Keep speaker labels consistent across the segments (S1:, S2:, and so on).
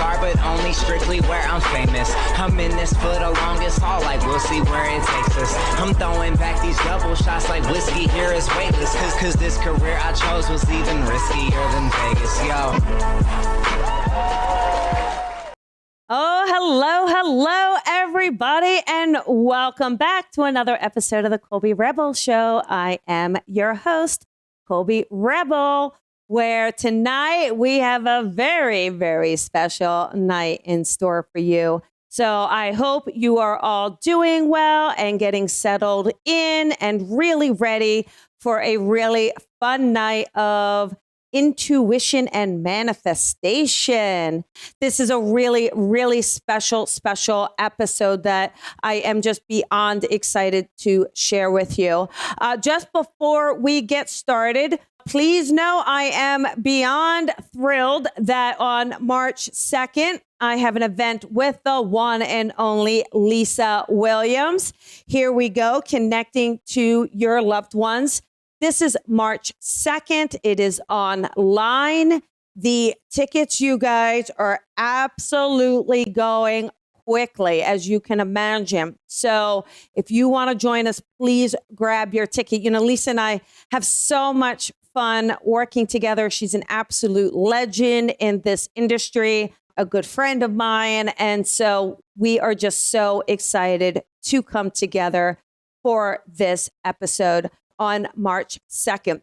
S1: star, but only strictly where I'm famous. I'm in this for the longest haul, like we'll see where it takes us. I'm throwing back these double shots like whiskey here is weightless. Cause this career I chose was even riskier than Vegas, yo.
S2: Oh, hello, everybody, and welcome back to another episode of the Colby Rebel Show. I am your host, Colby Rebel, where tonight we have a very, very special night in store for you. So I hope you are all doing well and getting settled in and really ready for a really fun night of intuition and manifestation. This is a really, really special episode that I am just beyond excited to share with you. Just before we get started, please know I am beyond thrilled that on March 2nd, I have an event with the one and only Lisa Williams. Here we go, connecting to your loved ones. This is March 2nd. It is online. The tickets, you guys, are absolutely going quickly, as you can imagine. So if you want to join us, please grab your ticket. You know, Lisa and I have so much fun working together. She's an absolute legend in this industry, a good friend of mine. And so we are just so excited to come together for this episode on March 2nd.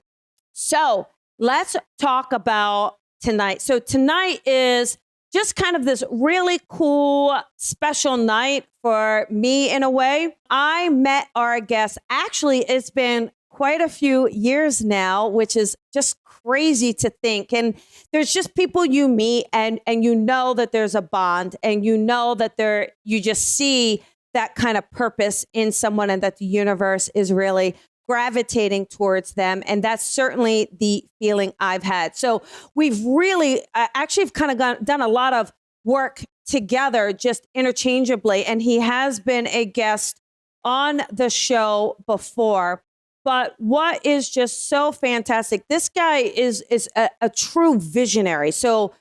S2: So let's talk about tonight. So tonight is just kind of this really cool, special night for me in a way. I met our guest. Actually, it's been quite a few years now, which is just crazy to think. And there's just people you meet and you know that there's a bond and you know that you just see that kind of purpose in someone and that the universe is really gravitating towards them. And that's certainly the feeling I've had. So we've really actually kind of done a lot of work together, just interchangeably. And he has been a guest on the show before. But what is just so fantastic, this guy is a true visionary. So,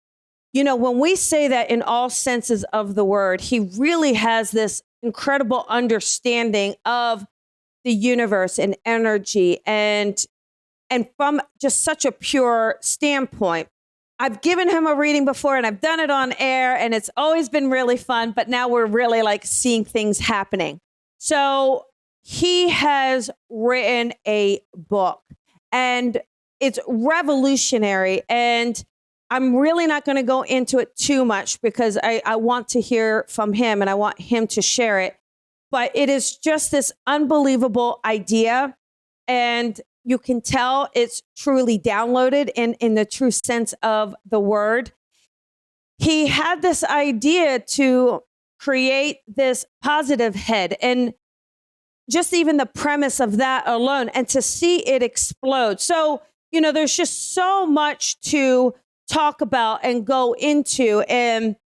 S2: you know, when we say that in all senses of the word, he really has this incredible understanding of the universe and energy and from just such a pure standpoint. I've given him a reading before and I've done it on air and it's always been really fun, but now we're really like seeing things happening. So he has written a book and it's revolutionary, and I'm really not going to go into it too much because I want to hear from him and I want him to share it. But it is just this unbelievable idea, and you can tell it's truly downloaded in the true sense of the word. He had this idea to create this positive head, and just even the premise of that alone, and to see it explode. So, you know, there's just so much to talk about and go into, and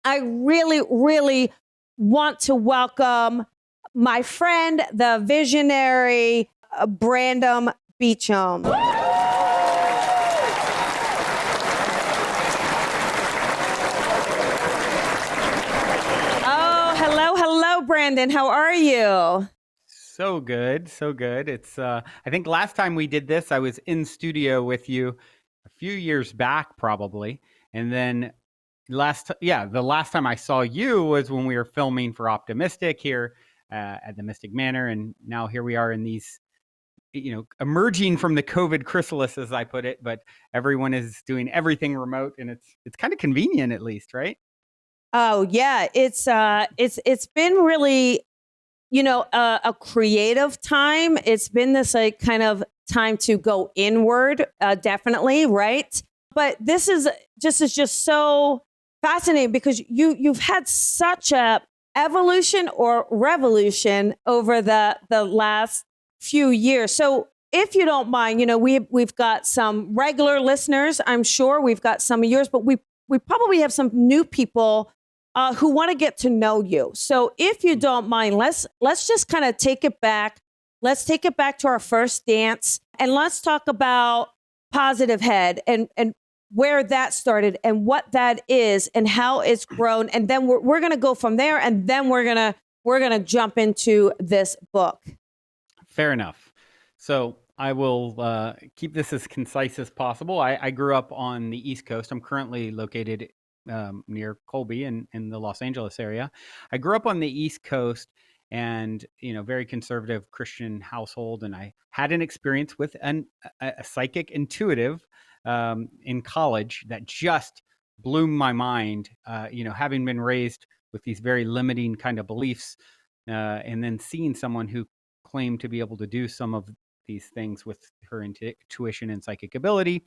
S2: I really, really want to welcome my friend, the visionary Brandon Beachum. Oh, hello, Brandon. How are you?
S3: So good. It's I think last time we did this, I was in studio with you a few years back, probably, and then the last time I saw you was when we were filming for Optimistic here at the Mystic Manor, and now here we are in these, you know, emerging from the COVID chrysalis, as I put it. But everyone is doing everything remote, and it's kind of convenient, at least, right?
S2: Oh yeah, it's been really, you know, a creative time. It's been this like kind of time to go inward, definitely, right? But this is just so fascinating because you've had such a evolution or revolution over the last few years. So if you don't mind, you know, we've got some regular listeners, I'm sure we've got some of yours, but we probably have some new people who want to get to know you. So if you don't mind, let's just kind of take it back. Let's take it back to our first dance, and let's talk about Positive Head and where that started and what that is and how it's grown. And then we're going to go from there. And then we're going to jump into this book.
S3: Fair enough. So I will keep this as concise as possible. I grew up on the East Coast. I'm currently located near Colby in the Los Angeles area. I grew up on the East Coast and, very conservative Christian household. And I had an experience with a psychic intuitive in college that just blew my mind, having been raised with these very limiting kind of beliefs and then seeing someone who claimed to be able to do some of these things with her intuition and psychic ability.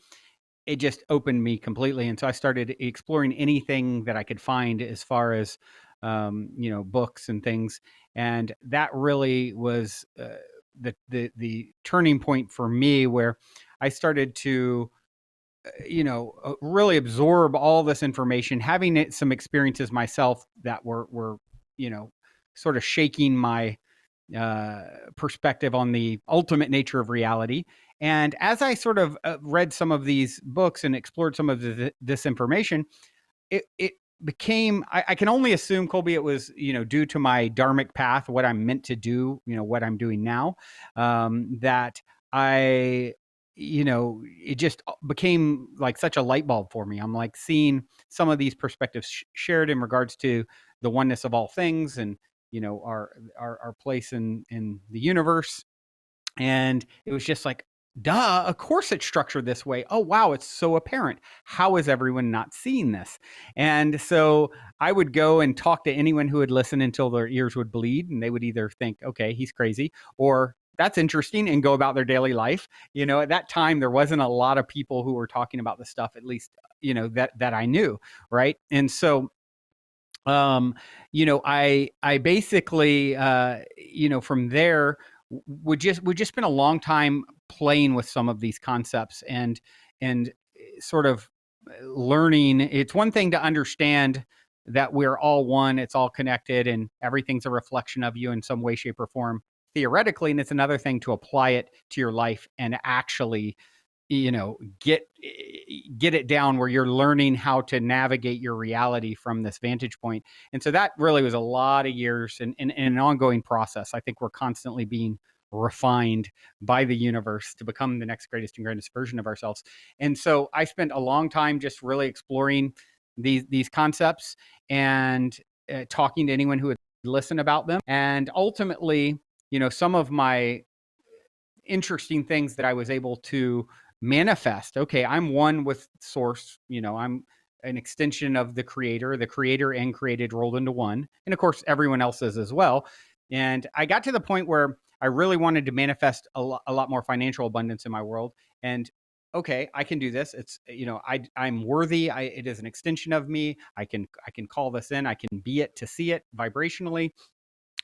S3: It just opened me completely. And so I started exploring anything that I could find as far as, books and things. And that really was the turning point for me, where I started to, really absorb all this information, having some experiences myself that were, sort of shaking my perspective on the ultimate nature of reality. And as I sort of read some of these books and explored some of this information, it became, I can only assume, Colby, it was, due to my dharmic path, what I'm meant to do, what I'm doing now, that I, it just became like such a light bulb for me. I'm like seeing some of these perspectives shared in regards to the oneness of all things and, our place in the universe. And it was just like, duh, of course it's structured this way. Oh, wow, it's so apparent. How is everyone not seeing this? And so I would go and talk to anyone who would listen until their ears would bleed, and they would either think, okay, he's crazy, or that's interesting, and go about their daily life. At that time, there wasn't a lot of people who were talking about this stuff, at least, that I knew, right? And so I basically, from there would just spend a long time playing with some of these concepts and sort of learning. It's one thing to understand that we're all one, it's all connected, and everything's a reflection of you in some way, shape, or form, theoretically. And it's another thing to apply it to your life and actually get it down where you're learning how to navigate your reality from this vantage point. And so that really was a lot of years and an ongoing process. I think we're constantly being refined by the universe to become the next greatest and greatest version of ourselves. And so I spent a long time just really exploring these concepts and talking to anyone who would listen about them. And ultimately, some of my interesting things that I was able to manifest. Okay, I'm one with source, I'm an extension of the creator and created rolled into one. And of course, everyone else is as well. And I got to the point where I really wanted to manifest a lot more financial abundance in my world. And okay, I can do this. It's, I'm worthy. It is an extension of me. I can call this in. I can be it to see it vibrationally.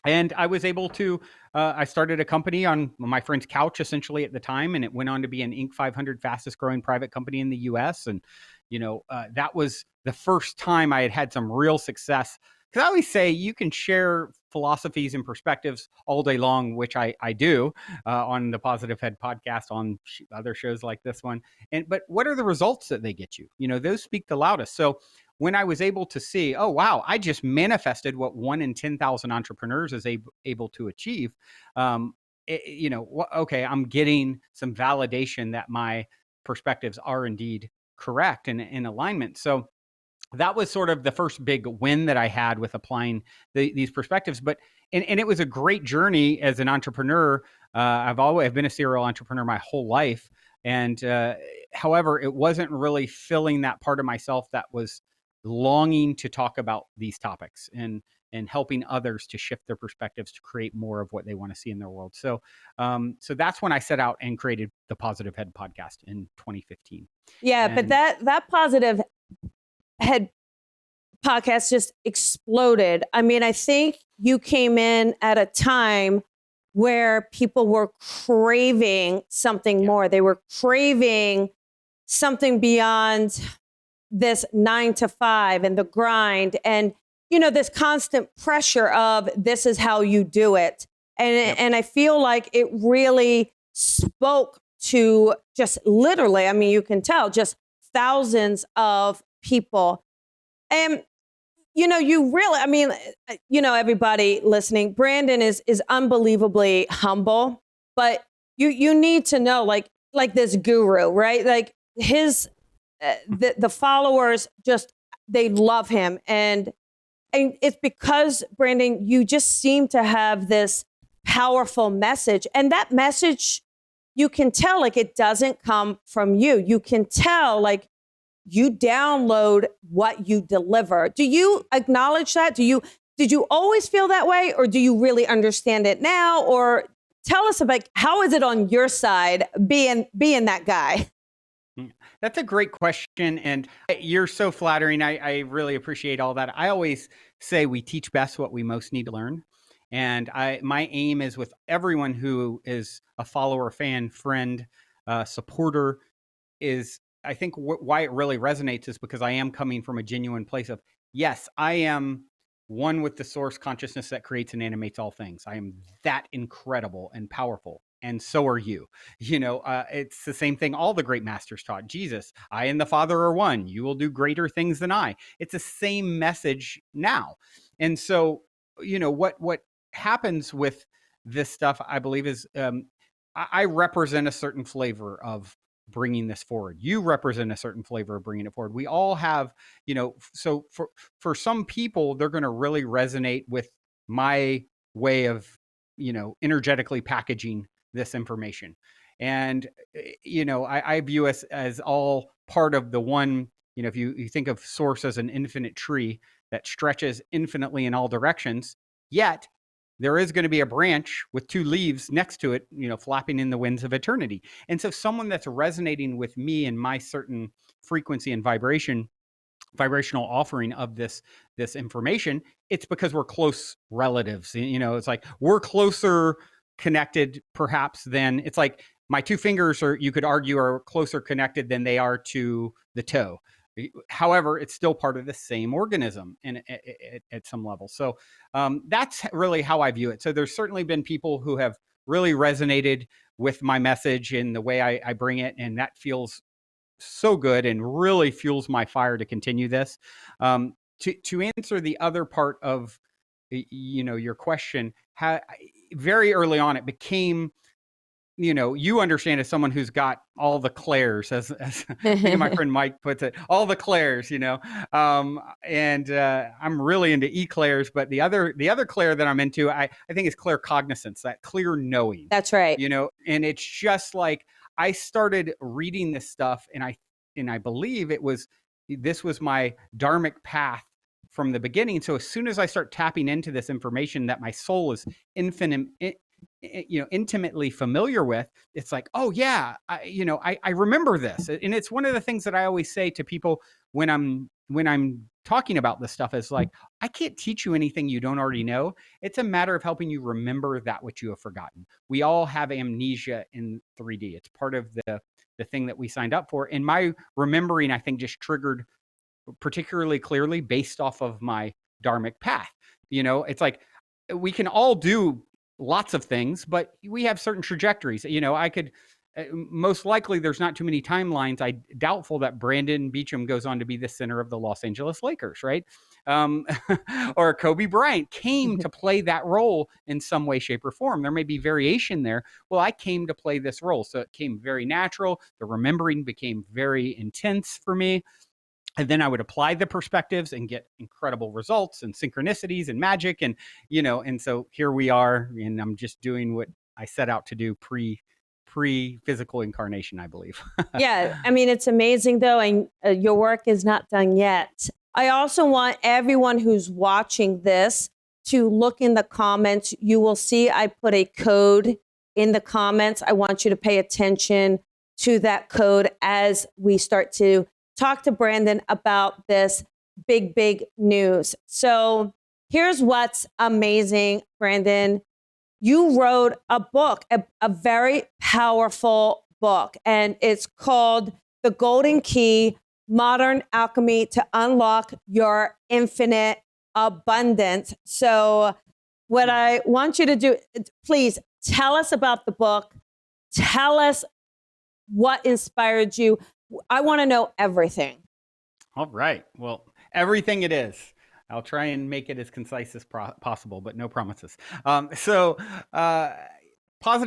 S3: And I was able to, I started a company on my friend's couch essentially at the time, and it went on to be an Inc. 500 fastest growing private company in the US. And, that was the first time I had some real success. Because I always say you can share philosophies and perspectives all day long, which I do on the Positive Head podcast, on other shows like this one. But what are the results that they get you? Those speak the loudest. So when I was able to see, oh, wow, I just manifested what 1 in 10,000 entrepreneurs is able to achieve. Okay, I'm getting some validation that my perspectives are indeed correct and in alignment. So that was sort of the first big win that I had with applying these perspectives. But and it was a great journey as an entrepreneur. I've been a serial entrepreneur my whole life. And however, it wasn't really filling that part of myself that was longing to talk about these topics and helping others to shift their perspectives to create more of what they want to see in their world. So that's when I set out and created the Positive Head podcast in 2015.
S2: Yeah, but that Positive Head podcast just exploded. I mean, I think you came in at a time where people were craving something more. They were craving something beyond this 9 to 5 and the grind and, this constant pressure of this is how you do it. And I feel like it really spoke to just literally, I mean, you can tell, just thousands of people. And, you really, everybody listening, Brandon is unbelievably humble, but you need to know, like this guru, right? Like his, the followers they love him. And it's because, Brandon, you just seem to have this powerful message. And that message, you can tell, like, it doesn't come from you. You can tell, like, you download what you deliver. Do you acknowledge that? Did you always feel that way, or do you really understand it now? Or tell us about, how is it on your side being that guy?
S3: That's a great question, and you're so flattering. I really appreciate all that. I always say we teach best what we most need to learn. And my aim is with everyone who is a follower, fan, friend, supporter, is I think why it really resonates is because I am coming from a genuine place of, yes, I am one with the source consciousness that creates and animates all things. I am that incredible and powerful. And so are you. It's the same thing all the great masters taught. Jesus, I and the Father are one. You will do greater things than I. It's the same message now. And so, what happens with this stuff, I believe, is I represent a certain flavor of bringing this forward. You represent a certain flavor of bringing it forward. We all have, so for some people, they're going to really resonate with my way of, energetically packaging this information. And, I view us as all part of the one, if you think of source as an infinite tree that stretches infinitely in all directions, yet there is going to be a branch with two leaves next to it, flapping in the winds of eternity. And so someone that's resonating with me and my certain frequency and vibrational offering of this information, it's because we're close relatives. It's like we're closer connected perhaps than, it's like my two fingers are, you could argue, are closer connected than they are to the toe. However, it's still part of the same organism at some level. So that's really how I view it. So there's certainly been people who have really resonated with my message and the way I bring it. And that feels so good and really fuels my fire to continue this. To answer the other part of, your question, very early on, it became, you understand, as someone who's got all the clairs, as I think my friend Mike puts it, all the clairs, and I'm really into eclairs, but the other clair that I'm into, I think is claircognizance, that clear knowing.
S2: That's right.
S3: And it's just like, I started reading this stuff, and I believe this was my dharmic path from the beginning. So as soon as I start tapping into this information that my soul is intimately familiar with, it's like, oh yeah, I remember this. And it's one of the things that I always say to people when I'm talking about this stuff, is like, I can't teach you anything you don't already know. It's a matter of helping you remember that which you have forgotten. We all have amnesia in 3D. It's part of the thing that we signed up for. And my remembering, I think, just triggered particularly clearly based off of my dharmic path. It's like we can all do lots of things, but we have certain trajectories. I could, most likely there's not too many timelines. I doubtful that Brandon Beachum goes on to be the center of the Los Angeles Lakers, right? Or Kobe Bryant came to play that role in some way, shape, or form. There may be variation there. Well, I came to play this role. So it came very natural. The remembering became very intense for me. And then I would apply the perspectives and get incredible results and synchronicities and magic. And, and so here we are, and I'm just doing what I set out to do pre-physical incarnation, I believe.
S2: Yeah. I mean, it's amazing though. And your work is not done yet. I also want everyone who's watching this to look in the comments. You will see I put a code in the comments. I want you to pay attention to that code as we start to talk to Brandon about this big news. So here's what's amazing, Brandon. You wrote a book, a very powerful book, and it's called The Golden Key, Modern Alchemy to Unlock Your Infinite Abundance. So what I want you to do, please tell us about the book. Tell us what inspired you. I want to know everything.
S3: All right. Well, everything it is. I'll try and make it as concise as possible, but no promises. Positive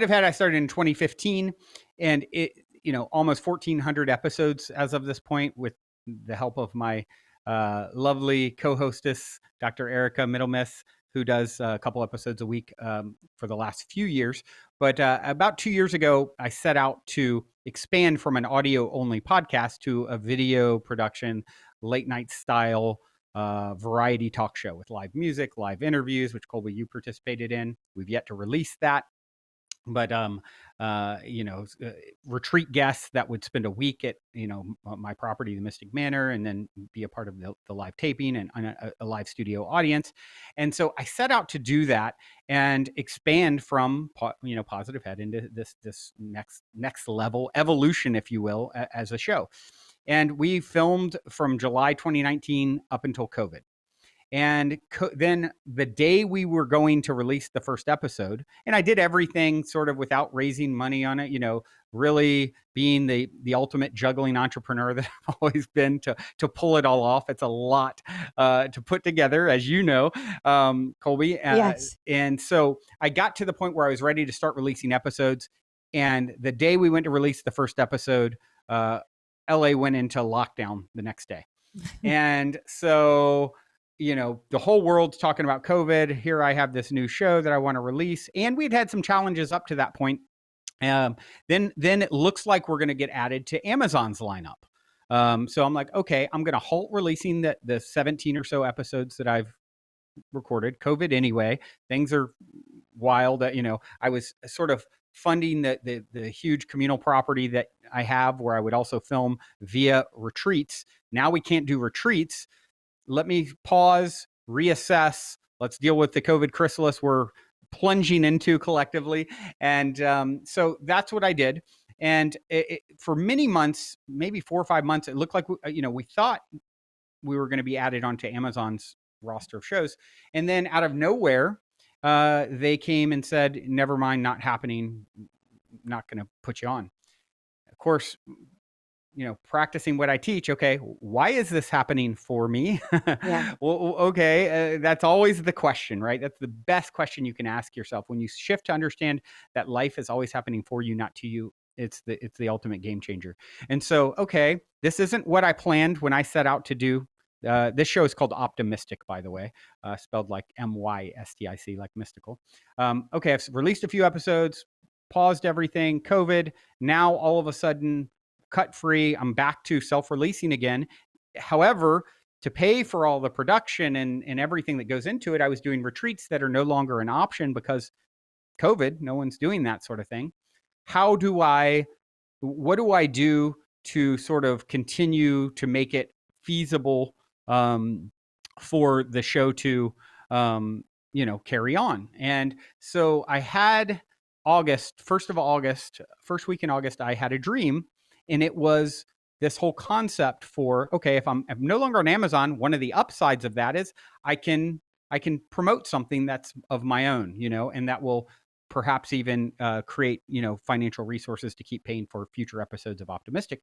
S3: Head I started in 2015, and it, almost 1,400 episodes as of this point, with the help of my lovely co-hostess, Dr. Erica Middlemiss, who does a couple episodes a week for the last few years. But about 2 years ago, I set out to expand from an audio-only podcast to a video production, late night style variety talk show with live music, live interviews, which Colby, you participated in. We've yet to release that. But retreat guests that would spend a week at my property, the Mystic Manor, and then be a part of the live taping and a live studio audience. And so I set out to do that and expand from Positive Head into this next level evolution, if you will, as a show. And we filmed from July 2019 up until COVID. And then the day we were going to release the first episode, and I did everything sort of without raising money on it, really being the ultimate juggling entrepreneur that I've always been, to pull it all off. It's a lot to put together, as you know, Colby.
S2: Yes.
S3: And so I got to the point where I was ready to start releasing episodes. And the day we went to release the first episode, LA went into lockdown the next day. And so the whole world's talking about COVID. Here I have this new show that I want to release. And we'd had some challenges up to that point. Then it looks like we're going to get added to Amazon's lineup. So I'm like, okay, I'm going to halt releasing the 17 or so episodes that I've recorded. COVID anyway. Things are wild. I was sort of funding the huge communal property that I have, where I would also film via retreats. Now we can't do retreats. Let me pause, reassess. Let's deal with the COVID chrysalis we're plunging into collectively. And so that's what I did. And for many months, maybe 4 or 5 months, it looked like, we thought we were going to be added onto Amazon's roster of shows. And then out of nowhere, they came and said, never mind, not happening, not going to put you on. Of course, practicing what I teach. Okay, why is this happening for me?
S2: Yeah.
S3: Well, okay, that's always the question, right? That's the best question you can ask yourself when you shift to understand that life is always happening for you, not to you. It's the ultimate game changer. And so, okay, this isn't what I planned when I set out to do. This show is called Optimistic, by the way, spelled like MYSTIC, like mystical. Okay, I've released a few episodes, paused everything, COVID. Now all of a sudden, cut free, I'm back to self-releasing again. However, to pay for all the production and everything that goes into it, I was doing retreats that are no longer an option because COVID, no one's doing that sort of thing. What do I do to sort of continue to make it feasible for the show to, carry on? And so I had first week in August, I had a dream. And it was this whole concept for, okay, if I'm no longer on Amazon, one of the upsides of that is I can promote something that's of my own, and that will perhaps even create, financial resources to keep paying for future episodes of Optimistic.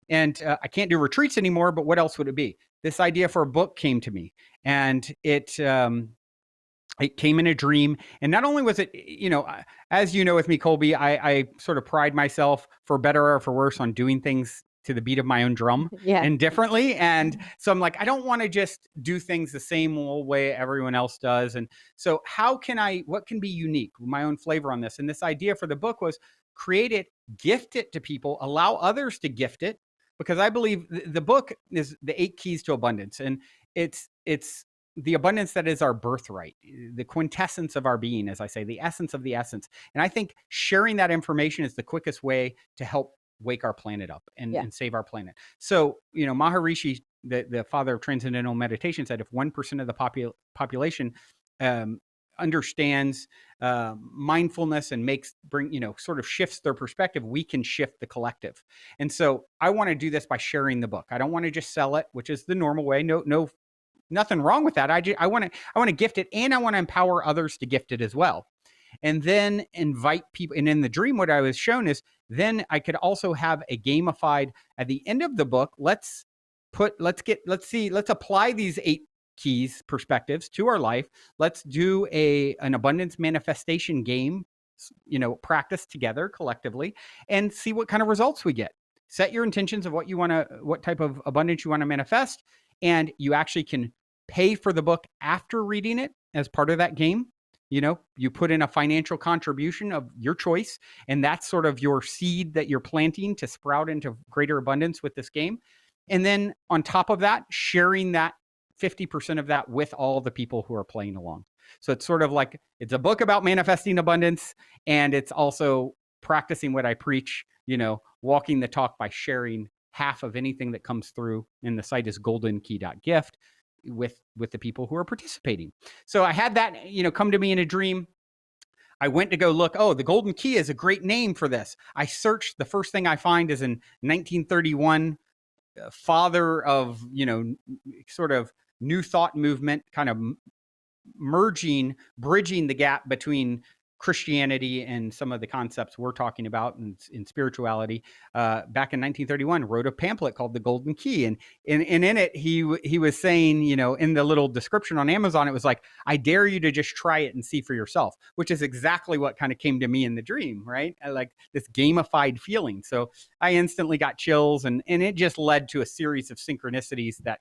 S3: And I can't do retreats anymore, but what else would it be? This idea for a book came to me, and it came in a dream. And not only was it, as you know, with me, Colby, I sort of pride myself, for better or for worse, on doing things to the beat of my own drum and differently. And so I'm like, I don't want to just do things the same old way everyone else does. And so what can be unique, my own flavor on this? And this idea for the book was create it, gift it to people, allow others to gift it, because I believe the book is the 8 keys to abundance. And it's the abundance that is our birthright, the quintessence of our being, as I say, the essence of the essence. And I think sharing that information is the quickest way to help wake our planet up and save our planet. So, Maharishi, the father of transcendental meditation, said if 1% of the population understands mindfulness and sort of shifts their perspective, we can shift the collective. And so I want to do this by sharing the book. I don't want to just sell it, which is the normal way. Nothing wrong with that. I want to gift it, and I want to empower others to gift it as well. and then invite people. And in the dream, what I was shown is then I could also have a gamified at the end of the book. Let's apply these 8 keys perspectives to our life. Let's do an abundance manifestation game, practice together collectively and see what kind of results we get. Set your intentions of what type of abundance you want to manifest. And you actually can pay for the book after reading it as part of that game. You put in a financial contribution of your choice, and that's sort of your seed that you're planting to sprout into greater abundance with this game. And then on top of that, sharing that 50% of that with all the people who are playing along. So it's sort of like it's a book about manifesting abundance, and it's also practicing what I preach, walking the talk by sharing half of anything that comes through. And the site is goldenkey.gift with the people who are participating. So I had that, come to me in a dream. I went to go look. Oh, the Golden Key is a great name for this. I searched. The first thing I find is in 1931, father of, sort of new thought movement, kind of bridging the gap between Christianity and some of the concepts we're talking about in spirituality. Back in 1931, wrote a pamphlet called The Golden Key. And in it, he was saying, in the little description on Amazon, it was like, I dare you to just try it and see for yourself, which is exactly what kind of came to me in the dream, right? Like this gamified feeling. So I instantly got chills, and it just led to a series of synchronicities that,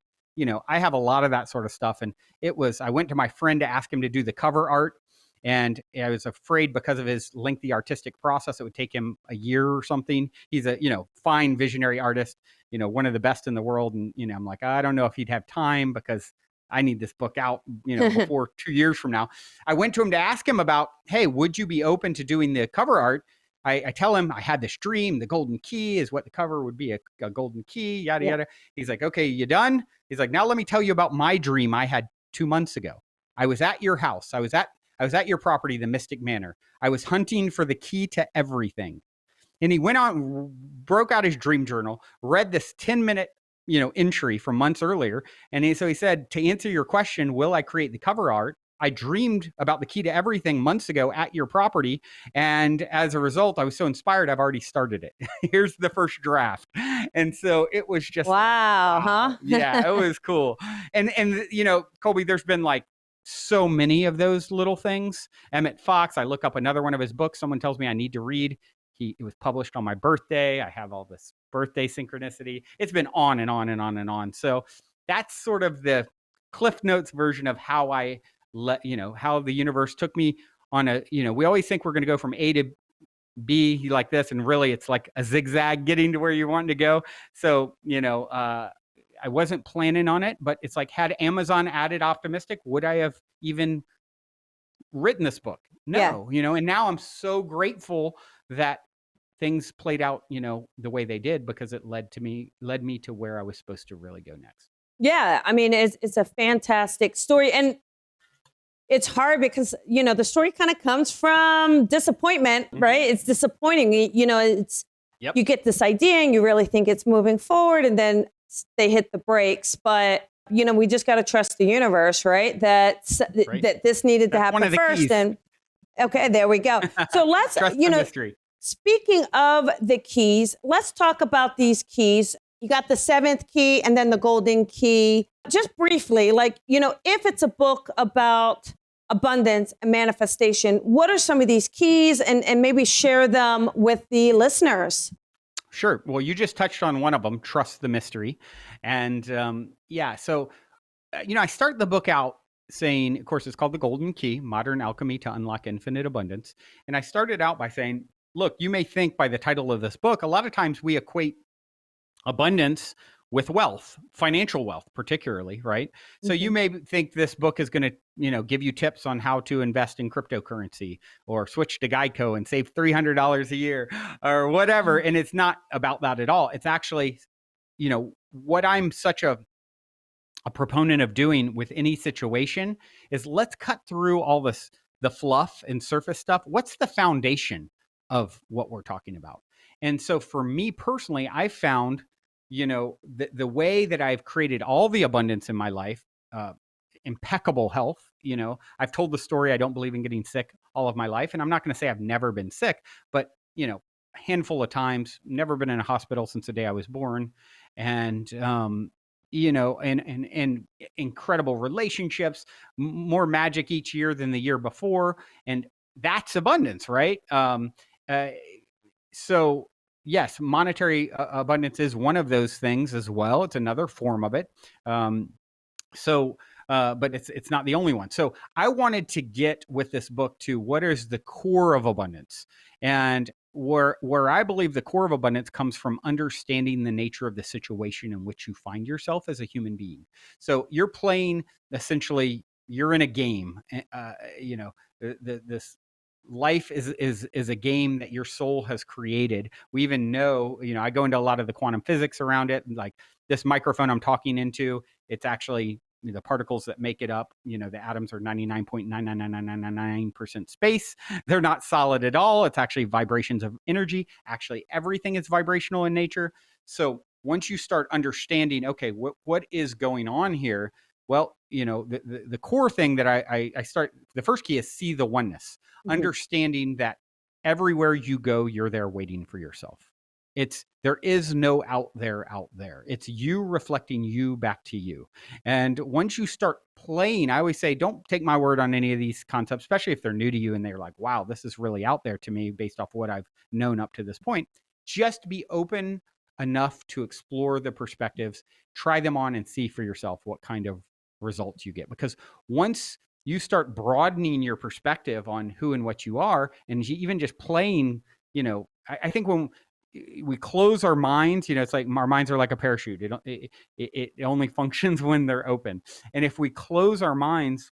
S3: I have a lot of that sort of stuff. And I went to my friend to ask him to do the cover art. And I was afraid because of his lengthy artistic process, it would take him a year or something. He's a, fine visionary artist, one of the best in the world. And, I'm like, I don't know if he'd have time because I need this book out, before 2 years from now. I went to him to ask him about, hey, would you be open to doing the cover art? I tell him I had this dream. The golden key is what the cover would be, a golden key, yada, yada. He's like, okay, you done? He's like, now let me tell you about my dream I had 2 months ago. I was at your house. I was at your property, the Mystic Manor. I was hunting for the key to everything. And he went on, broke out his dream journal, read this 10-minute, entry from months earlier. And so he said, to answer your question, will I create the cover art? I dreamed about the key to everything months ago at your property. And as a result, I was so inspired, I've already started it. Here's the first draft. And so it was just
S2: wow, huh?
S3: Yeah, it was cool. And Colby, there's been like so many of those little things. Emmett Fox, I look up another one of his books. Someone tells me I need to read. It was published on my birthday. I have all this birthday synchronicity. It's been on and on and on and on. So that's sort of the Cliff Notes version of how how the universe took me on we always think we're going to go from A to B like this. And really it's like a zigzag getting to where you want to go. So, I wasn't planning on it, but it's like, had Amazon added optimistic, would I have even written this book? No, and now I'm so grateful that things played out, the way they did, because it led me to where I was supposed to really go next.
S2: Yeah. I mean, it's a fantastic story. And it's hard because, the story kind of comes from disappointment, right? It's disappointing. It's,
S3: yep.
S2: You get this idea and you really think it's moving forward, and then they hit the brakes. But, we just got to trust the universe, right? That this needed to happen first. Keys. And okay, there we go. So let's,
S3: trust the mystery.
S2: Speaking of the keys, let's talk about these keys. You got the 7th key and then the golden key. Just briefly, if it's a book about abundance and manifestation, what are some of these keys, and maybe share them with the listeners?
S3: Sure. Well, you just touched on one of them, trust the mystery. And so, I start the book out saying, of course, it's called The Golden Key, Modern Alchemy to Unlock Infinite Abundance. And I started out by saying, look, you may think by the title of this book, a lot of times we equate abundance with wealth, financial wealth, particularly, right? Mm-hmm. So you may think this book is going to, give you tips on how to invest in cryptocurrency or switch to Geico and save $300 a year or whatever. Mm-hmm. And it's not about that at all. It's actually, what I'm such a proponent of doing with any situation is let's cut through all the fluff and surface stuff. What's the foundation of what we're talking about? And so for me personally, I found, the way that I've created all the abundance in my life impeccable health. I've told the story. I don't believe in getting sick all of my life. And I'm not going to say I've never been sick, but, a handful of times, never been in a hospital since the day I was born. And, and incredible relationships, more magic each year than the year before. And that's abundance, right? So yes, monetary abundance is one of those things as well. It's another form of it. But it's not the only one. So I wanted to get with this book to what is the core of abundance, and where I believe the core of abundance comes from understanding the nature of the situation in which you find yourself as a human being. So you're playing, essentially, you're in a game. This life is a game that your soul has created. We even know, I go into a lot of the quantum physics around it, like this microphone I'm talking into, it's actually the particles that make it up. The atoms are 99.99999% space. They're not solid at all. It's actually vibrations of energy. Actually, everything is vibrational in nature. So once you start understanding, okay, what is going on here? Well, the core thing that I start, the first key is see the oneness, understanding that everywhere you go, you're there waiting for yourself. There is no out there. It's you reflecting you back to you. And once you start playing, I always say, don't take my word on any of these concepts, especially if they're new to you and they're like, wow, this is really out there to me based off what I've known up to this point. Just be open enough to explore the perspectives, try them on, and see for yourself what kind of results you get. Because once you start broadening your perspective on who and what you are, and even just playing, I think when we close our minds, it's like our minds are like a parachute. It only functions when they're open. And if we close our minds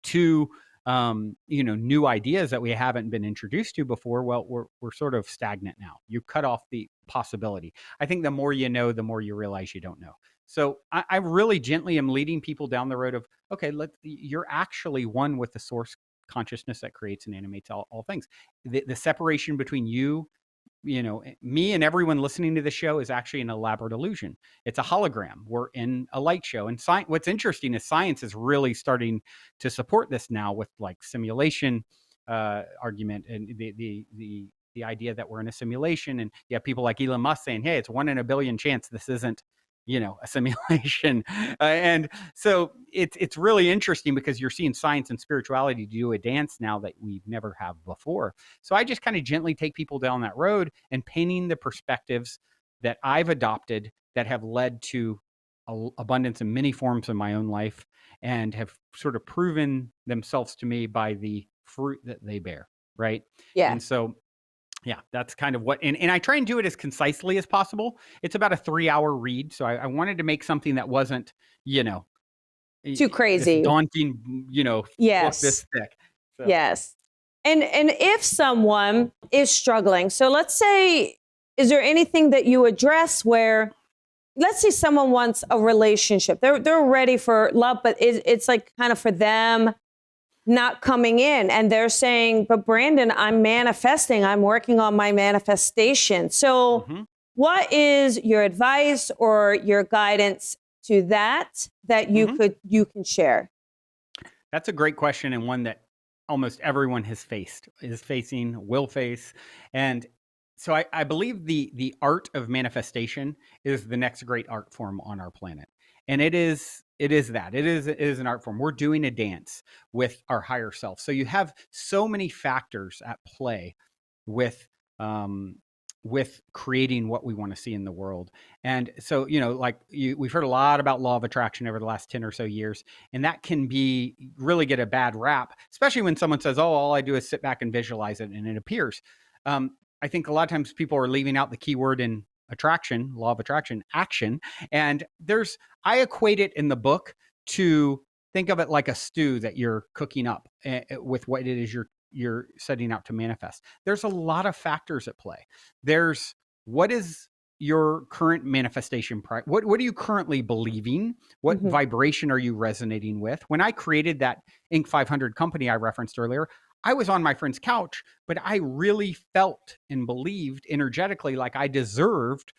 S3: to new ideas that we haven't been introduced to before, well, we're sort of stagnant now. You cut off the possibility. I think the more you know, the more you realize you don't know. So I really gently am leading people down the road of, okay, you're actually one with the source consciousness that creates and animates all things. The separation between you, me and everyone listening to the show is actually an elaborate illusion. It's a hologram. We're in a light show. And what's interesting is science is really starting to support this now with like simulation argument and the idea that we're in a simulation. And you have people like Elon Musk saying, hey, it's 1 in a billion chance this isn't a simulation. And so it's really interesting because you're seeing science and spirituality do a dance now that we've never have before. So I just kind of gently take people down that road and painting the perspectives that I've adopted that have led to abundance in many forms in my own life and have sort of proven themselves to me by the fruit that they bear. Right.
S2: Yeah.
S3: And so yeah, that's kind of what, and I try and do it as concisely as possible. It's about a 3-hour read. So I wanted to make something that wasn't,
S2: too crazy,
S3: daunting,
S2: yes,
S3: book this thick. So.
S2: Yes. And if someone is struggling, so let's say, is there anything that you address where, let's say someone wants a relationship, they're ready for love, but it's like kind of for them not coming in, and they're saying, but Brandon, I'm manifesting, I'm working on my manifestation. So what is your advice or your guidance to that you can share?
S3: That's a great question, and one that almost everyone is facing, will face. And so I believe the art of manifestation is the next great art form on our planet. And it is an art form. We're doing a dance with our higher self. So you have so many factors at play with creating what we want to see in the world. And so, we've heard a lot about law of attraction over the last 10 or so years, and that can really get a bad rap, especially when someone says, oh, all I do is sit back and visualize it and it appears. I think a lot of times people are leaving out the keyword in attraction, law of attraction, action. And I equate it in the book to think of it like a stew that you're cooking up with what it is you're setting out to manifest. There's a lot of factors at play. There's what is your current manifestation? What are you currently believing? What vibration are you resonating with? When I created that Inc. 500 company I referenced earlier, I was on my friend's couch, but I really felt and believed energetically like I deserved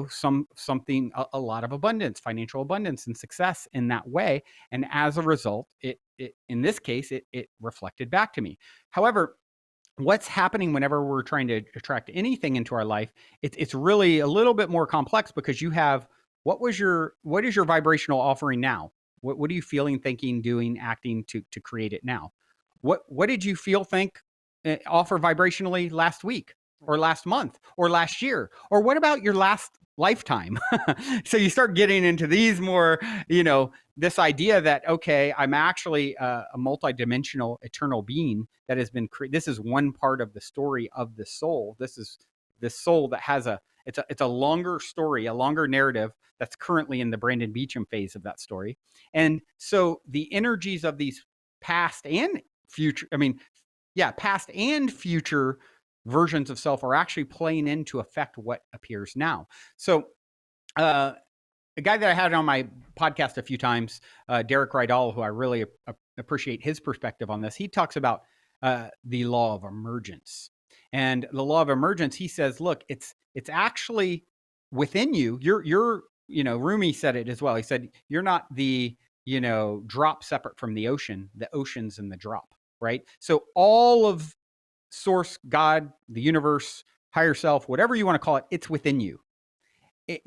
S3: something, a lot of abundance, financial abundance and success in that way. And as a result, it in this case, it reflected back to me. However, what's happening whenever we're trying to attract anything into our life, it's really a little bit more complex, because you have, what is your vibrational offering now? What are you feeling, thinking, doing, acting to create it now? What did you feel, think, offer vibrationally last week, or last month, or last year? Or what about your last lifetime? So you start getting into these more, this idea that, okay, I'm actually a multidimensional eternal being that has been created. This is one part of the story of the soul. This is this soul that has it's a longer story, a longer narrative that's currently in the Brandon Beachum phase of that story. And so the energies of these past and future, past and future versions of self are actually playing in to affect what appears now. So a guy that I had on my podcast a few times, Derek Rydall, who I really appreciate his perspective on this, he talks about the law of emergence. And the law of emergence, he says, look, it's actually within you. You're Rumi said it as well. He said, you're not the drop separate from the ocean. The ocean's in the drop, right? So all of source, God, the universe, higher self, whatever you want to call it, it's within you.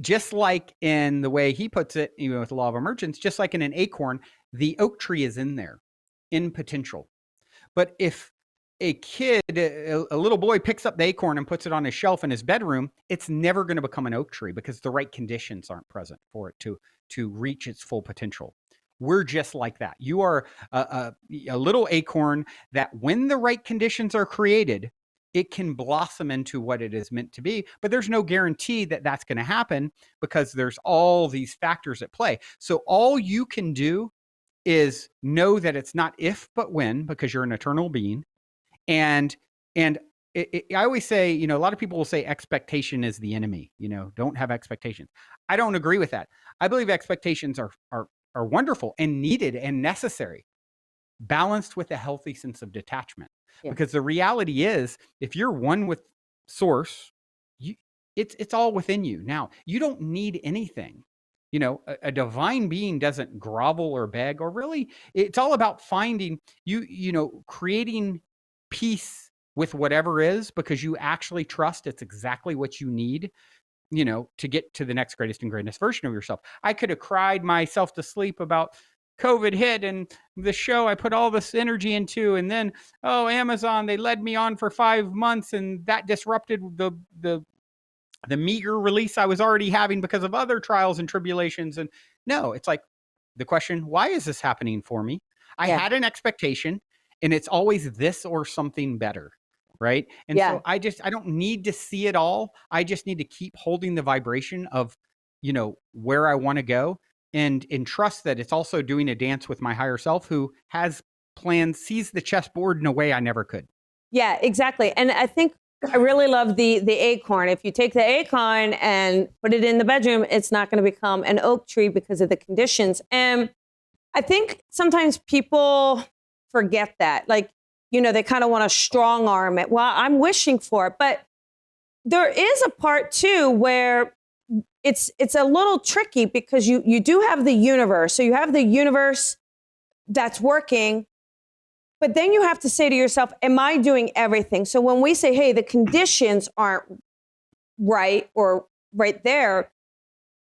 S3: Just like in the way he puts it, with the law of emergence, just like in an acorn, the oak tree is in there, in potential. But if a kid, a little boy, picks up the acorn and puts it on his shelf in his bedroom, it's never going to become an oak tree, because the right conditions aren't present for it to reach its full potential. We're just like that. You are a little acorn that, when the right conditions are created, it can blossom into what it is meant to be. But there's no guarantee that that's going to happen, because there's all these factors at play. So all you can do is know that it's not if, but when, because you're an eternal being. And I always say, a lot of people will say expectation is the enemy, don't have expectations. I don't agree with that. I believe expectations are wonderful and needed and necessary, balanced with a healthy sense of detachment. Yeah. Because the reality is, if you're one with source, it's all within you. Now, you don't need anything. A divine being doesn't grovel or beg, or really, it's all about finding creating peace with whatever is, because you actually trust it's exactly what you need, to get to the next greatest and greatest version of yourself. I could have cried myself to sleep about COVID hit and the show I put all this energy into, and then, Amazon, they led me on for 5 months, and that disrupted the meager release I was already having because of other trials and tribulations. And no, it's like the question, why is this happening for me? I had an expectation, and it's always this or something better. Right. And so I don't need to see it all. I just need to keep holding the vibration of, where I want to go, and trust that it's also doing a dance with my higher self, who has plans, sees the chessboard in a way I never could.
S2: Yeah, exactly. And I think I really love the acorn. If you take the acorn and put it in the bedroom, it's not going to become an oak tree because of the conditions. And I think sometimes people forget that. Like, they kind of want to strong arm it. Well, I'm wishing for it. But there is a part too where it's a little tricky, because you do have the universe. So you have the universe that's working, but then you have to say to yourself, am I doing everything? So when we say, hey, the conditions aren't right or right there,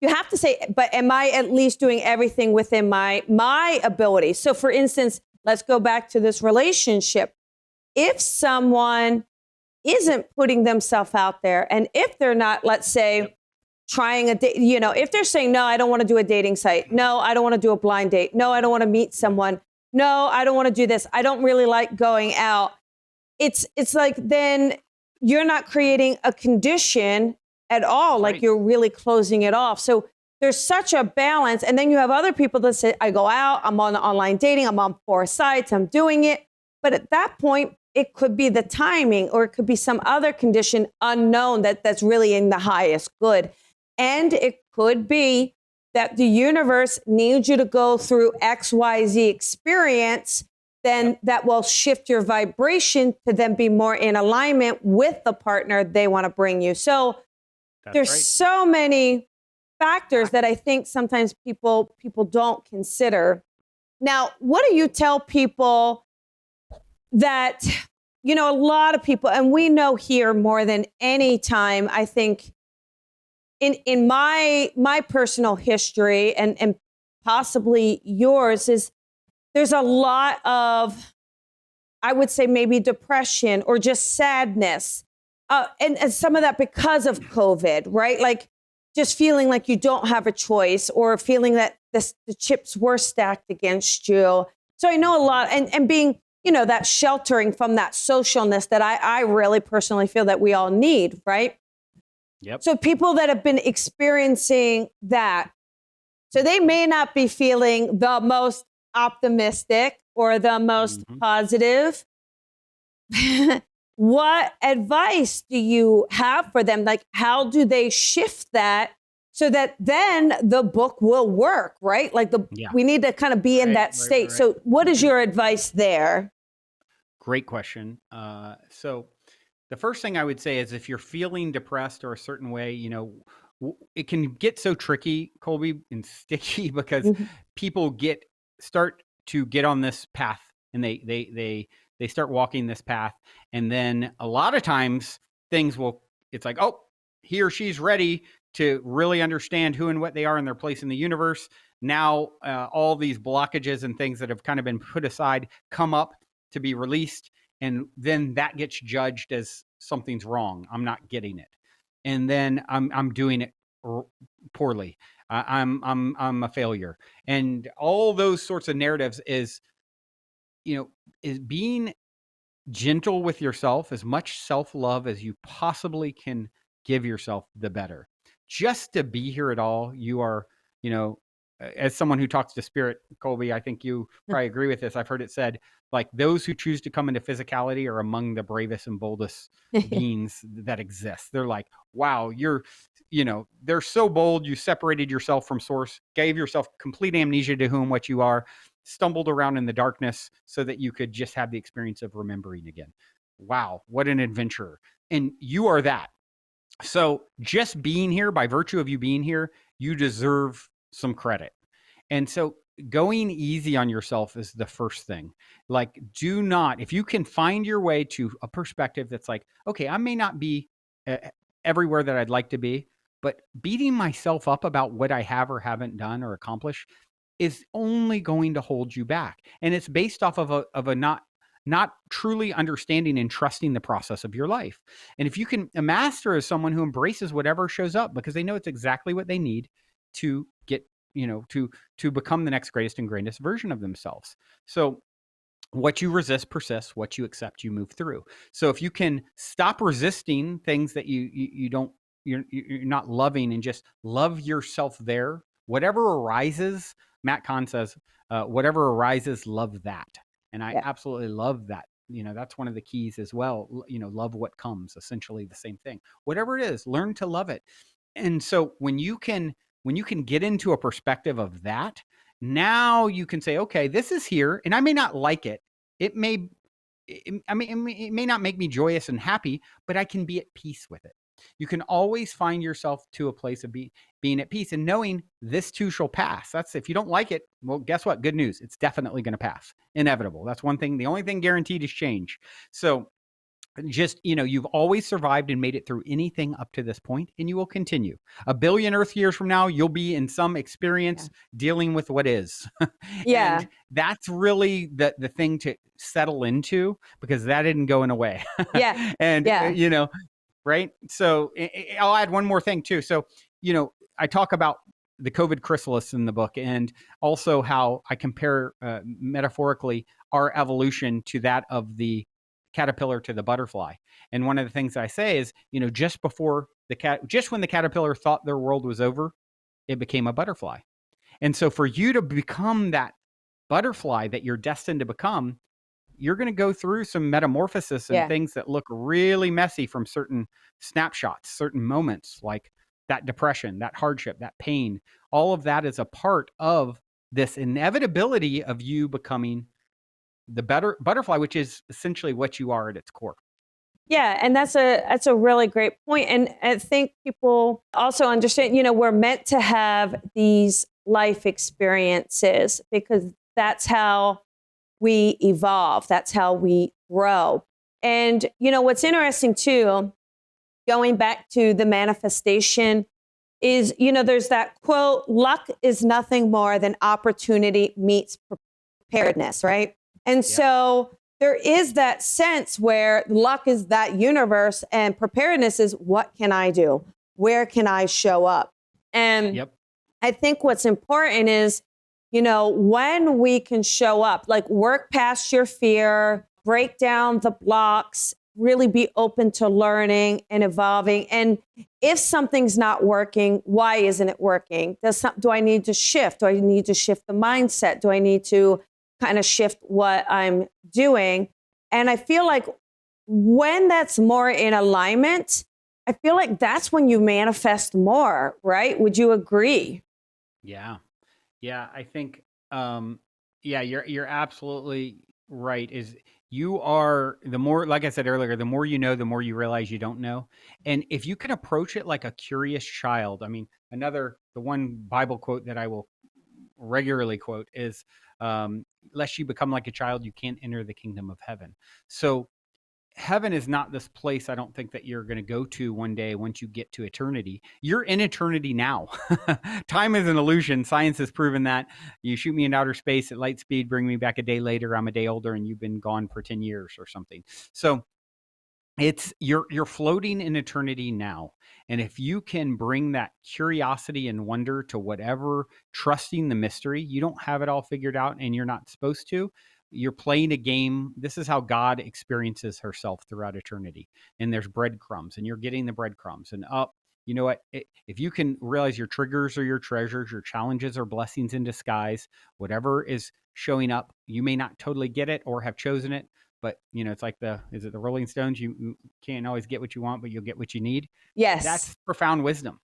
S2: you have to say, but am I at least doing everything within my ability? So for instance, let's go back to this relationship. If someone isn't putting themselves out there, and if they're not, let's say, trying a date, if they're saying, no, I don't want to do a dating site. No, I don't want to do a blind date. No, I don't want to meet someone. No, I don't want to do this. I don't really like going out. It's like, then you're not creating a condition at all. Like, you're really closing it off. So there's such a balance. And then you have other people that say, I go out, I'm on online dating, I'm on 4 sites, I'm doing it. But at that point, it could be the timing, or it could be some other condition unknown that's really in the highest good. And it could be that the universe needs you to go through XYZ experience, then that will shift your vibration to then be more in alignment with the partner they want to bring you. So there's
S3: right.
S2: so many factors that I think sometimes people don't consider. Now, what do you tell people that, a lot of people, and we know here more than any time, I think in my personal history and possibly yours, is there's a lot of, I would say, maybe depression or just sadness. And some of that because of COVID, right? Like just feeling like you don't have a choice or feeling that the chips were stacked against you. So I know a lot, and being, that sheltering from that socialness that I really personally feel that we all need, right?
S3: Yep.
S2: So people that have been experiencing that, so they may not be feeling the most optimistic or the most positive. What advice do you have for them? Like, how do they shift that so that then the book will work, right? Like we need to kind of be in that state. Right. So what is your advice there?
S3: Great question. So the first thing I would say is if you're feeling depressed or a certain way, it can get so tricky, Colby, and sticky because people start to get on this path and they start walking this path. And then a lot of times it's like, oh, he or she's ready to really understand who and what they are in their place in the universe. Now, all these blockages and things that have kind of been put aside come up to be released. And then that gets judged as something's wrong. I'm not getting it. And then I'm doing it poorly. I'm a failure. And all those sorts of narratives is being gentle with yourself, as much self-love as you possibly can give yourself, the better. Just to be here at all, you are, as someone who talks to spirit, Colby, I think you probably agree with this. I've heard it said, like, those who choose to come into physicality are among the bravest and boldest beings that exist. They're like, wow, they're so bold. You separated yourself from source, gave yourself complete amnesia to whom, what you are, stumbled around in the darkness so that you could just have the experience of remembering again. Wow, what an adventurer. And you are that. So just being here, by virtue of you being here, you deserve some credit. And so going easy on yourself is the first thing. Like, do not, if you can find your way to a perspective that's like, okay, I may not be everywhere that I'd like to be, but beating myself up about what I have or haven't done or accomplished is only going to hold you back. And it's based off of a not truly understanding and trusting the process of your life. And if you can, a master is someone who embraces whatever shows up because they know it's exactly what they need to get, to become the next greatest and greatest version of themselves. So what you resist persists, what you accept, you move through. So if you can stop resisting things that you're not loving and just love yourself there, whatever arises, Matt Kahn says, whatever arises, love that. And I absolutely love that. That's one of the keys as well. Love what comes, essentially the same thing. Whatever it is, learn to love it. And so when you can get into a perspective of that, now you can say, okay, this is here and I may not like it. It may not make me joyous and happy, but I can be at peace with it. You can always find yourself to a place of being at peace and knowing this too shall pass. That's, if you don't like it, well, guess what? Good news. It's definitely going to pass. Inevitable. That's one thing. The only thing guaranteed is change. So just, you've always survived and made it through anything up to this point, and you will continue. 1 billion Earth years from now, you'll be in some experience dealing with what is. And that's really the thing to settle into, because that isn't going away. And, right. So I'll add one more thing too. So, I talk about the COVID chrysalis in the book, and also how I compare metaphorically our evolution to that of the caterpillar to the butterfly. And one of the things I say is, just when the caterpillar thought their world was over, it became a butterfly. And so for you to become that butterfly that you're destined to become, you're going to go through some metamorphosis and things that look really messy from certain snapshots, certain moments, like that depression, that hardship, that pain. All of that is a part of this inevitability of you becoming the better butterfly, which is essentially what you are at its core.
S2: Yeah, and that's a really great point. And I think people also understand, we're meant to have these life experiences because that's how we evolve, that's how we grow. And what's interesting too, going back to the manifestation is, there's that quote, luck is nothing more than opportunity meets preparedness, right? And so there is that sense where luck is that universe and preparedness is what can I do? Where can I show up? And I think what's important is, when we can show up, like work past your fear, break down the blocks, really be open to learning and evolving. And if something's not working, why isn't it working? Do I need to shift? Do I need to shift the mindset? Do I need to kind of shift what I'm doing? And I feel like when that's more in alignment, I feel like that's when you manifest more, right? Would you agree?
S3: Yeah. I think, you're absolutely right. You are, the more, like I said earlier, the more you know, the more you realize you don't know. And if you can approach it like a curious child, I mean, the one Bible quote that I will regularly quote is, lest you become like a child, you can't enter the kingdom of heaven. So heaven is not this place, I don't think, that you're going to go to one day once you get to eternity. You're in eternity now. Time is an illusion. Science has proven that. You shoot me in outer space at light speed, bring me back a day later, I'm a day older, and you've been gone for 10 years or something. So it's you're floating in eternity now. And if you can bring that curiosity and wonder to whatever, trusting the mystery, you don't have it all figured out and you're not supposed to. You're playing a game. This is how God experiences herself throughout eternity. And there's breadcrumbs, and you're getting the breadcrumbs. And you know what? If you can realize your triggers are your treasures, your challenges are blessings in disguise, whatever is showing up, you may not totally get it or have chosen it. But, it's like the Rolling Stones? You can't always get what you want, but you'll get what you need.
S2: Yes.
S3: That's profound wisdom.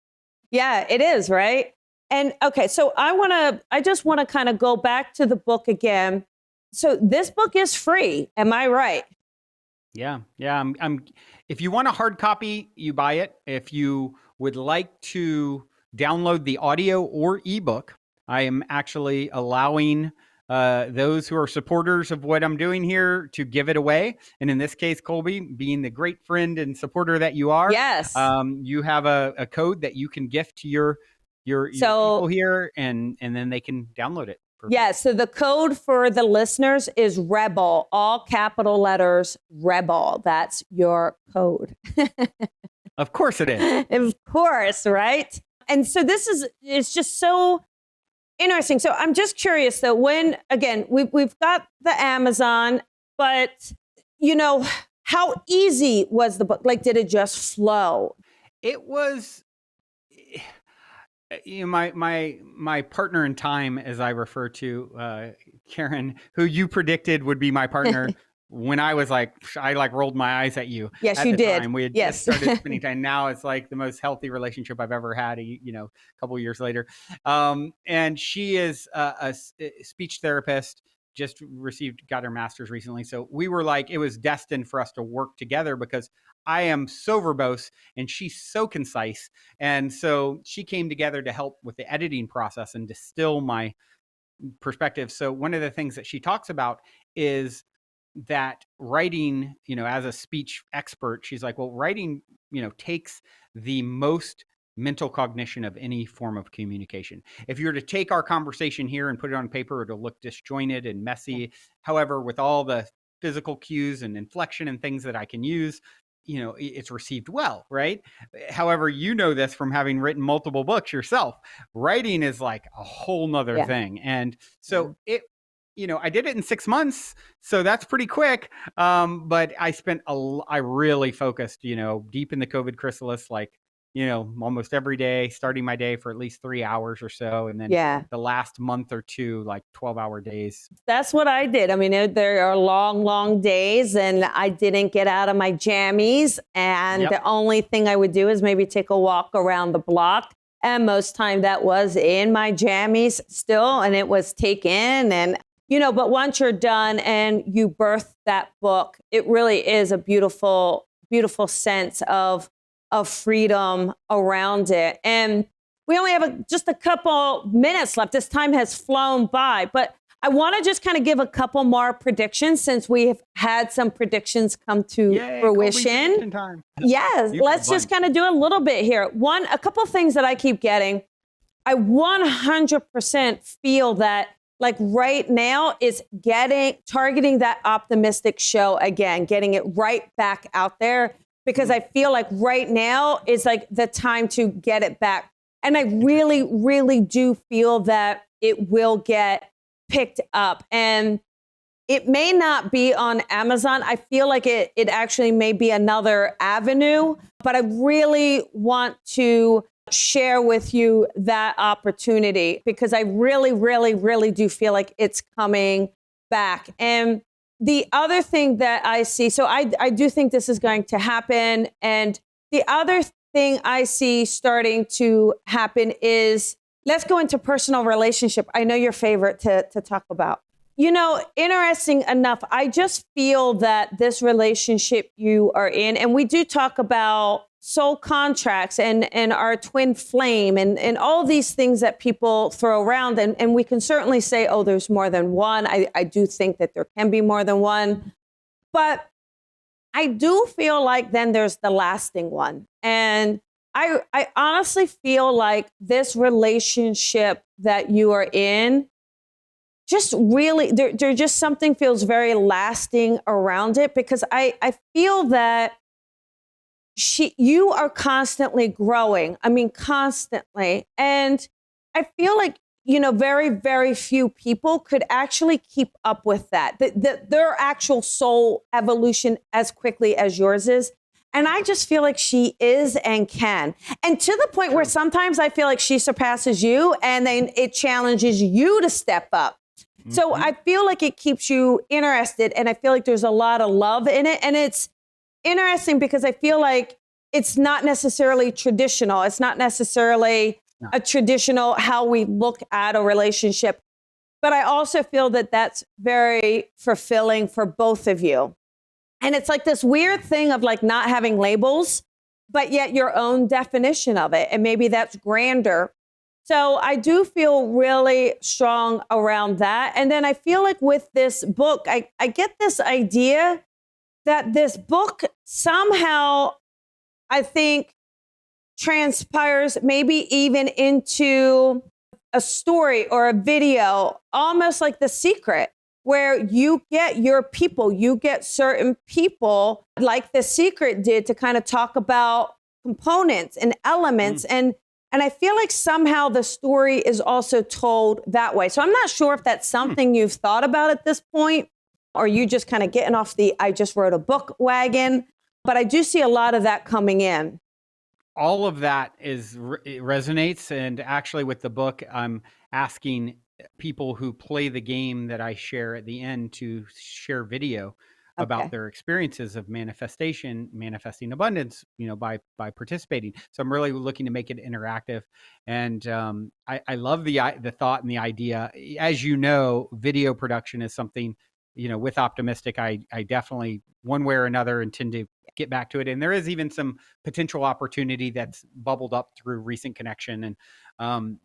S2: Yeah, it is, right? And okay, so I just want to kind of go back to the book again. So this book is free. Am I right?
S3: Yeah. If you want a hard copy, you buy it. If you would like to download the audio or ebook, I am actually allowing those who are supporters of what I'm doing here to give it away. And in this case, Colby, being the great friend and supporter that you are,
S2: yes,
S3: you have a code that you can gift to your people here, and then they can download it.
S2: Yeah, so the code for the listeners is REBEL, all capital letters, REBEL. That's your code.
S3: Of course it is.
S2: Of course, right? And so it's just so interesting. So I'm just curious though, when, again, we've got the Amazon, but, how easy was the book? Like, did it just flow?
S3: It was... my partner in time, as I refer to Karen, who you predicted would be my partner when I was I rolled my eyes at you.
S2: Yes,
S3: at
S2: you
S3: the
S2: did.
S3: Time. We had just started spending time. Now it's like the most healthy relationship I've ever had. A couple of years later, and she is a speech therapist. Just got her master's recently. So we were it was destined for us to work together because I am so verbose and she's so concise. And so she came together to help with the editing process and distill my perspective. So one of the things that she talks about is that writing, as a speech expert, she's like, well, writing, takes the most mental cognition of any form of communication. If you were to take our conversation here and put it on paper, it'll look disjointed and messy. However, with all the physical cues and inflection and things that I can use, it's received well, right? However, this from having written multiple books yourself. Writing is like a whole nother thing. And so I did it in 6 months, so that's pretty quick. But I really focused, deep in the COVID chrysalis, almost every day, starting my day for at least 3 hours or so. And then the last month or two, 12-hour days.
S2: That's what I did. I mean, there are long, long days and I didn't get out of my jammies. And the only thing I would do is maybe take a walk around the block. And most time that was in my jammies still, and it was taken. And, but once you're done and you birth that book, it really is a beautiful beautiful sense of freedom around it. And we only have just a couple minutes left. This time has flown by, but I want to just kind of give a couple more predictions since we have had some predictions come to fruition.
S3: Time.
S2: Yes, let's just kind of do a little bit here. A couple of things that I keep getting. I 100% feel that like right now is targeting that optimistic show again, getting it right back out there, because I feel like right now is like the time to get it back. And I really, really do feel that it will get picked up, and it may not be on Amazon. I feel like it actually may be another avenue, but I really want to share with you that opportunity because I really, really, really do feel like it's coming back. And the other thing that I see, so I do think this is going to happen. And the other thing I see starting to happen is, let's go into personal relationship. I know your favorite to talk about. You know, interesting enough, I just feel that this relationship you are in, and we do talk about soul contracts and our twin flame and all these things that people throw around. And we can certainly say, oh, there's more than one. I do think that there can be more than one. But I do feel like then there's the lasting one. And I honestly feel like this relationship that you are in, just really, there just something feels very lasting around it, because I feel that you are constantly growing. I mean, constantly. And I feel like, you know, very, very few people could actually keep up with that, their actual soul evolution as quickly as yours is. And I just feel like she is and can. And to the point where sometimes I feel like she surpasses you, and then it challenges you to step up. Mm-hmm. So I feel like it keeps you interested, and I feel like there's a lot of love in it. And it's interesting because I feel like it's not necessarily traditional. It's not necessarily a traditional how we look at a relationship. But I also feel that that's very fulfilling for both of you. And it's like this weird thing of like not having labels, but yet your own definition of it. And maybe that's grander. So I do feel really strong around that. And then I feel like with this book, I get this idea that this book somehow, I think, transpires maybe even into a story or a video, almost like The Secret, where you get your people, you get certain people like The Secret did to kind of talk about components and elements. And I feel like somehow the story is also told that way. So I'm not sure if that's something you've thought about at this point, or you just kind of getting off the I just wrote a book wagon. But I do see a lot of that coming in.
S3: All of that it resonates. And actually with the book, I'm asking people who play the game that I share at the end to share video about their experiences of manifesting abundance, you know, by participating. So I'm really looking to make it interactive. And I love the thought and the idea. As you know, video production is something, you know, with Optimistic, I definitely one way or another intend to get back to it. And there is even some potential opportunity that's bubbled up through recent connection. And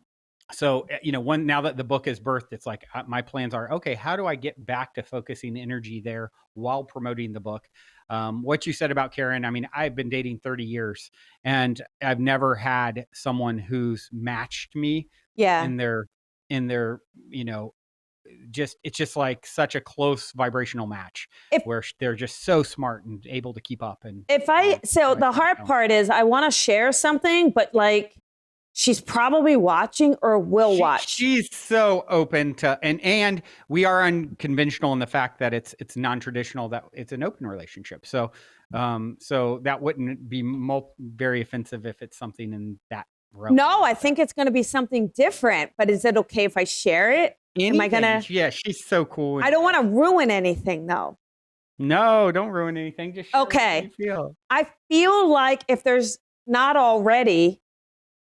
S3: so, you know, now that the book is birthed, it's like my plans are, okay, how do I get back to focusing energy there while promoting the book? What you said about Karen, I mean, I've been dating 30 years and I've never had someone who's matched me in their, you know, it's just like such a close vibrational match where they're just so smart and able to keep up. And
S2: the hard part is I want to share something, but like, she's probably watching or will watch.
S3: She's so open to, and we are unconventional in the fact that it's non-traditional, that it's an open relationship. So, so that wouldn't be very offensive if it's something in that realm.
S2: No, I think it's going to be something different, but is it okay if I share it?
S3: Anything. Am I going to? Yeah, she's so cool.
S2: I don't want to ruin anything though.
S3: No, don't ruin anything. Just share what you feel.
S2: I feel like if there's not already,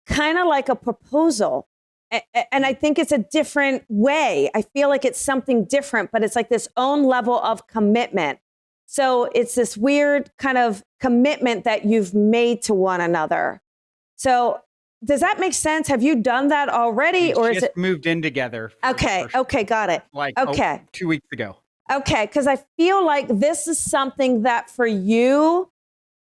S2: kind of like a proposal. And I think it's a different way. I feel like it's something different, but it's like this own level of commitment. So it's this weird kind of commitment that you've made to one another. So does that make sense? Have you done that already? Or is it
S3: moved in together?
S2: Okay. Okay. Got it.
S3: Like,
S2: okay.
S3: 2 weeks ago.
S2: Okay. Because I feel like this is something that for you,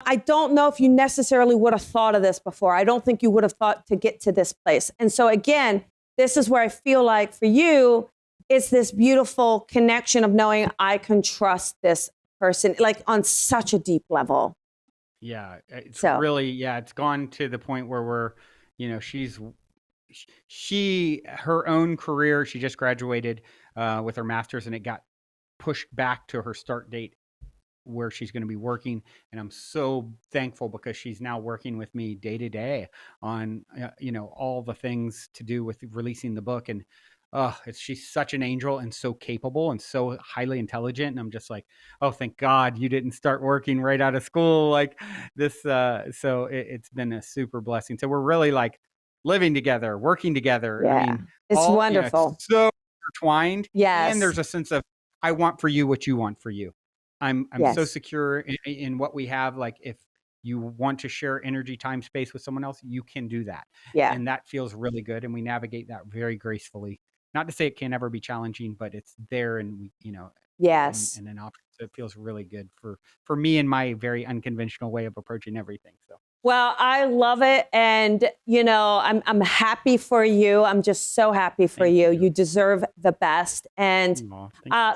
S2: I don't know if you necessarily would have thought of this before. I don't think you would have thought to get to this place. And so again, this is where I feel like for you, it's this beautiful connection of knowing I can trust this person, like on such a deep level.
S3: Yeah, it's
S2: So.
S3: really, it's gone to the point where we're, her own career, she just graduated with her master's, and it got pushed back to her start date where she's going to be working. And I'm so thankful because she's now working with me day to day on, all the things to do with releasing the book. And she's such an angel and so capable and so highly intelligent. And I'm just like, oh, thank God you didn't start working right out of school like this. So it's been a super blessing. So we're really like living together, working together.
S2: Yeah,
S3: I mean,
S2: it's wonderful.
S3: It's so intertwined.
S2: Yes.
S3: And there's a sense of, I want for you what you want for you. I'm so secure in what we have. Like if you want to share energy, time, space with someone else, you can do that.
S2: Yeah.
S3: And that feels really good. And we navigate that very gracefully. Not to say it can never be challenging, but it's there and we,
S2: Yes.
S3: and an option. So it feels really good for me and my very unconventional way of approaching everything. So.
S2: Well, I love it. And, I'm happy for you. I'm just so happy for you. You deserve the best. And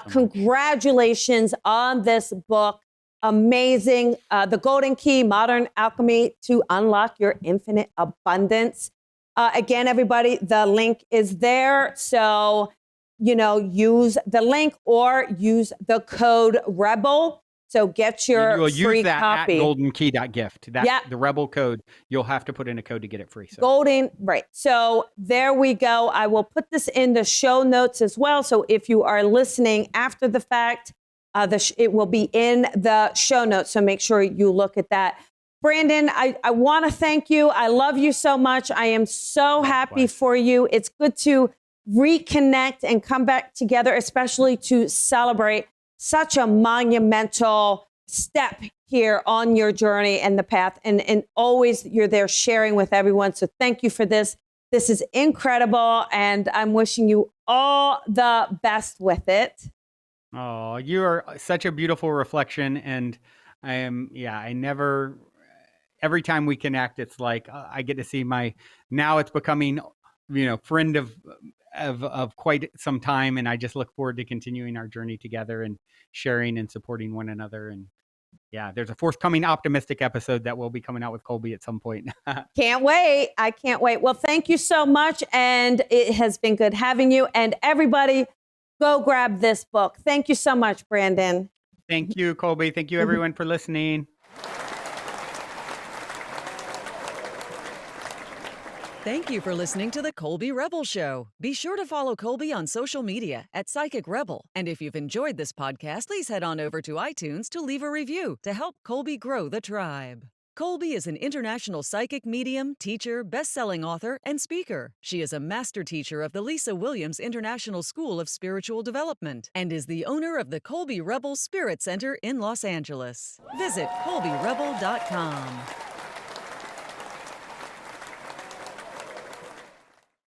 S2: congratulations on this book. Amazing. The Golden Key, Modern Alchemy to Unlock Your Infinite Abundance. Again, everybody, the link is there. So, use the link or use the code REBEL. So get your
S3: you'll
S2: free
S3: use that
S2: copy.
S3: At goldenkey.gift. The Rebel code, you'll have to put in a code to get it free. So.
S2: Right. So there we go. I will put this in the show notes as well. So if you are listening after the fact, it will be in the show notes. So make sure you look at that. Brandon, I want to thank you. I love you so much. I am so happy for you. It's good to reconnect and come back together, especially to celebrate such a monumental step here on your journey and the path. And always you're there sharing with everyone. So thank you for this. This is incredible. And I'm wishing you all the best with it.
S3: Oh, you are such a beautiful reflection. And every time we connect, it's like I get to see now it's becoming, friend of quite some time. And I just look forward to continuing our journey together and sharing and supporting one another. And there's a forthcoming optimistic episode that will be coming out with Colby at some point.
S2: Can't wait. I can't wait. Well, thank you so much. And it has been good having you. And everybody, go grab this book. Thank you so much, Brandon.
S3: Thank you, Colby. Thank you, everyone, for listening.
S4: Thank you for listening to the Colby Rebel Show. Be sure to follow Colby on social media at Psychic Rebel. And if you've enjoyed this podcast, please head on over to iTunes to leave a review to help Colby grow the tribe. Colby is an international psychic medium, teacher, best-selling author, and speaker. She is a master teacher of the Lisa Williams International School of Spiritual Development and is the owner of the Colby Rebel Spirit Center in Los Angeles. Visit colbyrebel.com.